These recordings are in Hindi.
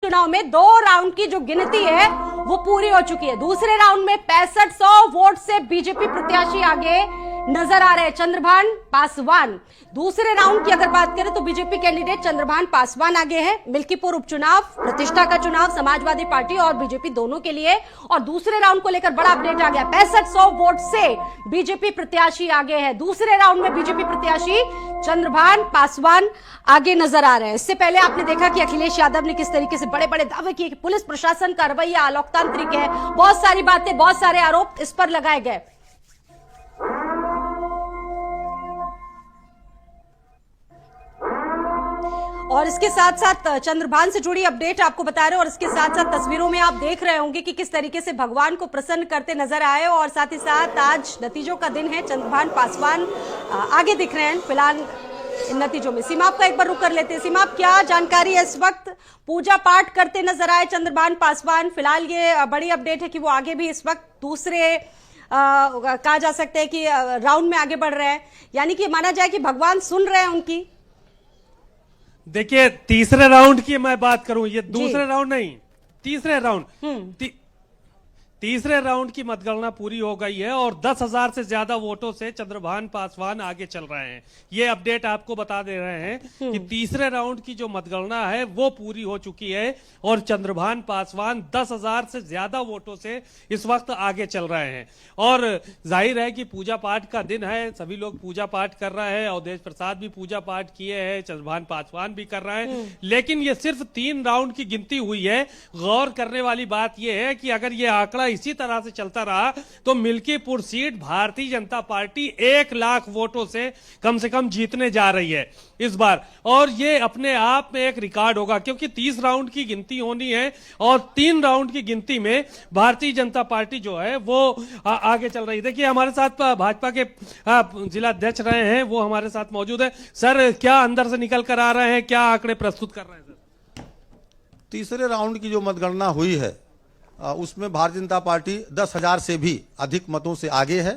चुनाव में 2 राउंड की जो गिनती है वो पूरी हो चुकी है। दूसरे राउंड में 6500 वोट से बीजेपी प्रत्याशी आगे नजर आ रहे हैं, चंद्रभान पासवान। दूसरे राउंड की अगर बात करें तो बीजेपी कैंडिडेट चंद्रभान पासवान आगे है। मिल्कीपुर उपचुनाव प्रतिष्ठा का चुनाव समाजवादी पार्टी और बीजेपी दोनों के लिए, और दूसरे राउंड को लेकर बड़ा अपडेट आ गया। 6500 वोट से बीजेपी प्रत्याशी आगे है। दूसरे राउंड में बीजेपी प्रत्याशी चंद्रभान पासवान आगे नजर आ रहे हैं। इससे पहले आपने देखा कि अखिलेश यादव ने किस तरीके से बड़े बड़े दावे किए कि पुलिस प्रशासन का रवैया अलोकतांत्रिक है। बहुत सारी बातें, बहुत सारे आरोप इस पर लगाए गए। और इसके साथ साथ चंद्रभान से जुड़ी अपडेट आपको बता रहे हैं, और इसके साथ साथ तस्वीरों में आप देख रहे होंगे कि किस तरीके से भगवान को प्रसन्न करते नजर आए। और साथ ही साथ आज नतीजों का दिन है, चंद्रभान पासवान आगे दिख रहे हैं फिलहाल इन नतीजों में। सीमा आपका एक बार रुक कर लेते हैं। सीमा, क्या जानकारी है? इस वक्त पूजा पाठ करते नजर आए चंद्रभान पासवान। फिलहाल ये बड़ी अपडेट है कि वो आगे भी इस वक्त दूसरे कहा जा सकता है कि राउंड में आगे बढ़ रहे हैं, यानी कि माना जाए कि भगवान सुन रहे हैं उनकी। देखिए, तीसरे राउंड की मैं बात करूं, ये दूसरे राउंड नहीं, तीसरे राउंड तीसरे राउंड की मतगणना पूरी हो गई है और 10,000 से ज्यादा वोटों से चंद्रभान पासवान आगे चल रहे हैं। ये अपडेट आपको बता दे रहे हैं कि तीसरे राउंड की जो मतगणना है वो पूरी हो चुकी है और चंद्रभान पासवान 10,000 से ज्यादा वोटों से इस वक्त आगे चल रहे हैं। और जाहिर है कि पूजा पाठ का दिन है, सभी लोग पूजा पाठ कर रहे हैं। अवधेश प्रसाद भी पूजा पाठ किए हैं, चंद्रभान पासवान भी कर रहे हैं, लेकिन ये सिर्फ 3 राउंड की गिनती हुई है। गौर करने वाली बात यह है कि अगर ये आंकड़ा इसी तरह से चलता रहा तो मिल्कीपुर सीट भारतीय जनता पार्टी 1 लाख वोटों से कम जीतने जा रही है इस बार। और ये अपने आप में एक रिकॉर्ड होगा, क्योंकि 30 राउंड की गिनती होनी है और 3 राउंड की गिनती में भारतीय जनता पार्टी जो है वो आगे चल रही है। देखिए, हमारे साथ भाजपा के जिला अध्यक्ष रहे हैं, वो हमारे साथ मौजूद है। सर, क्या अंदर से निकल कर आ रहे हैं, क्या आंकड़े प्रस्तुत कर रहे हैं सर? तीसरे राउंड की जो मतगणना हुई है उसमें भारतीय जनता पार्टी 10,000 से भी अधिक मतों से आगे है।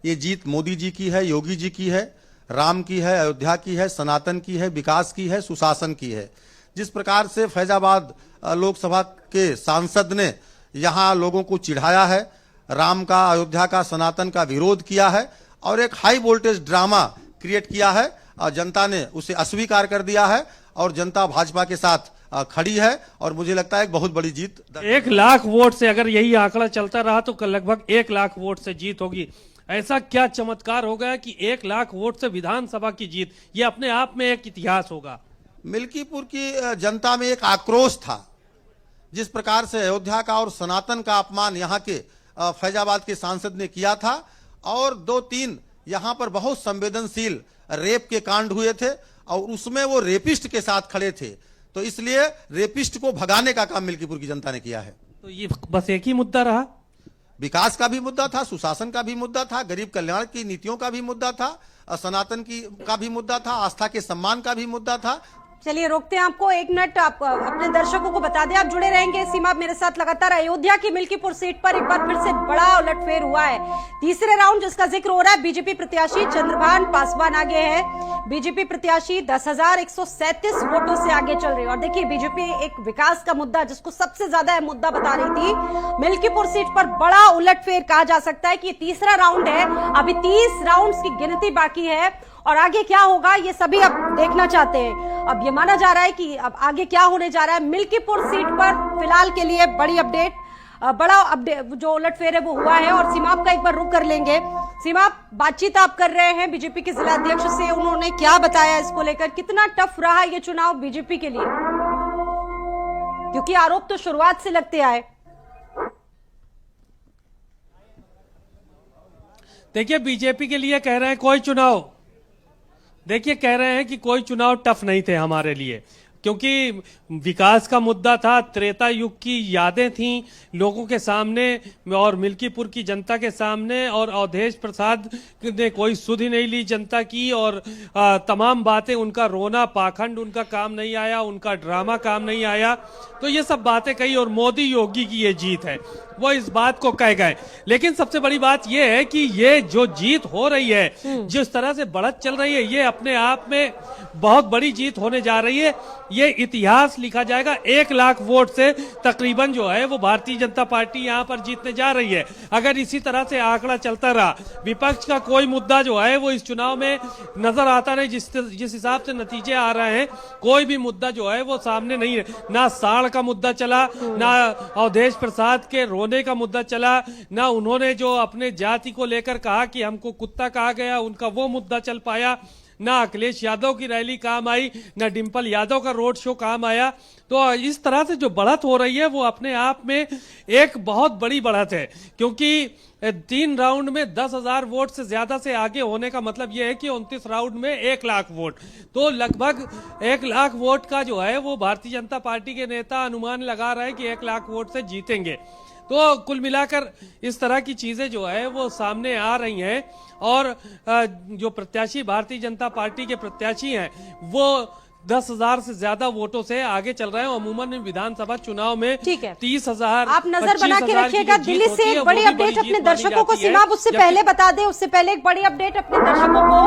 ये जीत मोदी जी की है, योगी जी की है, राम की है, अयोध्या की है, सनातन की है, विकास की है, सुशासन की है। जिस प्रकार से फैजाबाद लोकसभा के सांसद ने यहाँ लोगों को चिढ़ाया है, राम का, अयोध्या का, सनातन का विरोध किया है और एक हाई वोल्टेज ड्रामा क्रिएट किया है, जनता ने उसे अस्वीकार कर दिया है और जनता भाजपा के साथ खड़ी है। और मुझे लगता है एक बहुत बड़ी जीत 1 लाख वोट से, अगर यही आंकड़ा चलता रहा तो लगभग 1 लाख वोट से जीत होगी। ऐसा क्या चमत्कार हो गया कि 1 लाख वोट से विधानसभा की जीत? ये अपने आप में एक इतिहास होगा। मिल्कीपुर की जनता में एक आक्रोश था, जिस प्रकार से अयोध्या का और सनातन का अपमान यहाँ के फैजाबाद के सांसद ने किया था। और 2-3 यहाँ पर बहुत संवेदनशील रेप के कांड हुए थे और उसमें वो रेपिस्ट के साथ खड़े थे, तो इसलिए रेपिस्ट को भगाने का काम मिल्कीपुर की जनता ने किया है। तो ये बस एक ही मुद्दा रहा? विकास का भी मुद्दा था, सुशासन का भी मुद्दा था, गरीब कल्याण की नीतियों का भी मुद्दा था, सनातन का भी मुद्दा था, आस्था के सम्मान का भी मुद्दा था। चलिए रोकते हैं आपको 1 मिनट, आप अपने दर्शकों को बता दें, आप जुड़े रहेंगे सीमा मेरे साथ लगातार। अयोध्या की मिल्कीपुर सीट पर एक बार फिर से बड़ा उलटफेर हुआ है। तीसरे राउंड जिसका जिक्र हो रहा है, बीजेपी प्रत्याशी चंद्रभान पासवान आगे है। बीजेपी प्रत्याशी 10,137 वोटों से आगे चल रही है। और देखिए, बीजेपी एक विकास का मुद्दा जिसको सबसे ज्यादा मुद्दा बता रही थी, मिल्कीपुर सीट पर बड़ा उलटफेर कहा जा सकता है कि तीसरा राउंड है, अभी 30 राउंड की गिनती बाकी है और आगे क्या होगा ये सभी अब देखना चाहते हैं। अब ये माना जा रहा है कि अब आगे क्या होने जा रहा है। मिल्कीपुर सीट पर फिलहाल के लिए बड़ी अपडेट, बड़ा अपडेट जो उलटफेर है वो हुआ है। और सीमा आपका एक बार रुक कर लेंगे। सीमा, बातचीत आप कर रहे हैं बीजेपी के जिला अध्यक्ष से, उन्होंने क्या बताया इसको लेकर? कितना टफ रहा ये चुनाव बीजेपी के लिए, क्योंकि आरोप तो शुरुआत से लगते आए। देखिए, बीजेपी के लिए कह रहे हैं कोई चुनाव, देखिए कह रहे हैं कि कोई चुनाव टफ नहीं थे हमारे लिए, क्योंकि विकास का मुद्दा था, त्रेता युग की यादें थीं लोगों के सामने और मिल्कीपुर की जनता के सामने, और अवधेश प्रसाद ने कोई सुध ही नहीं ली जनता की और तमाम बातें, उनका रोना पाखंड उनका काम नहीं आया, उनका ड्रामा काम नहीं आया। तो ये सब बातें कही और मोदी योगी की ये जीत है। वो इस बात को कह गए। लेकिन सबसे बड़ी बात यह है कि ये जो जीत हो रही है, जिस तरह से बढ़त चल रही है, ये अपने आप में बहुत बड़ी जीत होने जा रही है। ये इतिहास लिखा जाएगा। 1 लाख वोट से तकरीबन जो है वो भारतीय जनता पार्टी यहां पर जीतने जा रही है। अगर इसी तरह से आंकड़ा चलता रहा, विपक्ष का कोई मुद्दा जो है वो इस चुनाव में नजर आता नहीं। जिस हिसाब से नतीजे आ रहे हैं, कोई भी मुद्दा जो है वो सामने नहीं है। ना साड़ का मुद्दा चला, ना अवधेश प्रसाद के रोने का मुद्दा चला, ना उन्होंने जो अपने जाति को लेकर कहा कि हमको कुत्ता कहा गया, उनका वो मुद्दा चल पाया, ना अखिलेश यादव की रैली काम आई, ना डिंपल यादव का रोड शो काम आया। तो इस तरह से जो बढ़त हो रही है वो अपने आप में एक बहुत बड़ी बढ़त है, क्योंकि 3 राउंड में 10,000 वोट से ज्यादा से आगे होने का मतलब यह है कि 29 राउंड में 1 लाख वोट, तो लगभग 1 लाख वोट का जो है वो भारतीय जनता पार्टी के नेता अनुमान लगा रहे हैं कि 1 लाख वोट से जीतेंगे। तो कुल मिलाकर इस तरह की चीजें जो है वो सामने आ रही हैं, और जो प्रत्याशी भारतीय जनता पार्टी के प्रत्याशी हैं वो 10,000 से ज्यादा वोटों से आगे चल रहे हैं। अमूमन विधानसभा चुनाव में 30,000 आप नजर बना के रखिएगा। दिल्ली से एक बड़ी अपडेट अपने दर्शकों को, सीमा उससे पहले बता दें, उससे पहले एक बड़ी अपडेट अपने दर्शकों को।